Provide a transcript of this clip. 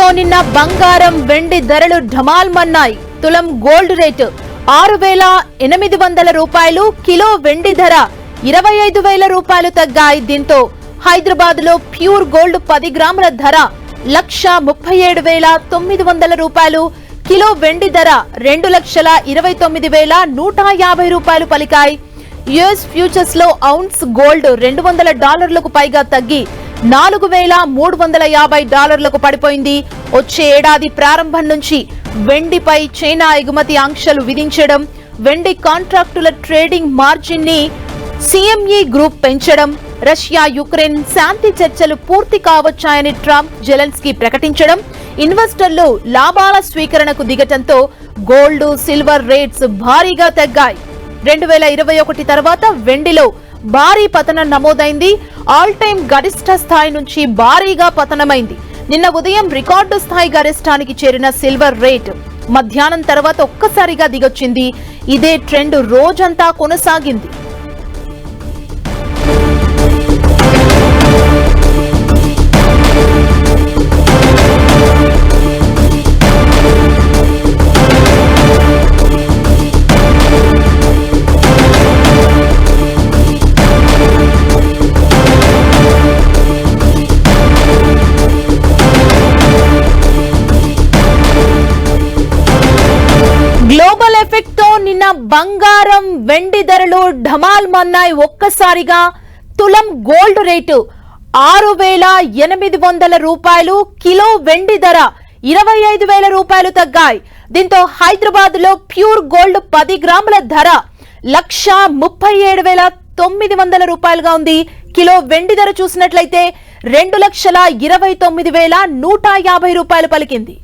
తో నిన్న బంగారం వెండి ధరలు ఢమాల్మన్నాయి. తులం గోల్డ్ రేటు 6,800 రూపాయలు, కిలో వెండి ధర 25,000 రూపాయలు తగ్గాయి. దీంతో హైదరాబాద్ లో ప్యూర్ గోల్డ్ 10 గ్రాముల ధర 1,37,900 రూపాయలు, కిలో వెండి ధర 2,29,150 రూపాయలు పలికాయి. యుఎస్ ఫ్యూచర్స్ లో ఔన్స్ గోల్డ్ $200 పైగా తగ్గి $4,350 పడిపోయింది. వచ్చే ఏడాది ప్రారంభం నుంచి వెండిపై చైనా ఎగుమతి ఆంక్షలు విధించడం, వెండి కాంట్రాక్టుల ట్రేడింగ్ మార్జిన్ ని సిఎంఈ గ్రూప్ పెంచడం, రష్యా యుక్రెయిన్ శాంతి చర్చలు పూర్తి కావచ్చాయని ట్రంప్ జెలెన్స్కీ ప్రకటించడం, ఇన్వెస్టర్లు లాభాల స్వీకరణకు దిగటంతో గోల్డ్ సిల్వర్ రేట్స్ భారీగా తగ్గాయి. 2021 తర్వాత వెండిలో భారీ పతనం నమోదైంది. ఆల్ టైమ్ గరిష్ట స్థాయి నుంచి భారీగా పతనమైంది. నిన్న ఉదయం రికార్డు స్థాయి గరిష్టానికి చేరిన సిల్వర్ రేట్ మధ్యాహ్నం తర్వాత ఒక్కసారిగా దిగొచ్చింది. ఇదే ట్రెండ్ రోజంతా కొనసాగింది. గ్లోబల్ ఎఫెక్ట్ తో నిన్న బంగారం వెండి ధరలు ఢమాల్మన్నాయి. ఒక్కసారిగా తులం గోల్డ్ రేటు 6,800 రూపాయలు, కిలో వెండి ధర 25,000 రూపాయలు తగ్గాయి. దీంతో హైదరాబాద్ లో ప్యూర్ గోల్డ్ 10 గ్రాముల ధర 1,37,900 రూపాయలుగా ఉంది. కిలో వెండి ధర చూసినట్లయితే 2,29,150 రూపాయలు పలికింది.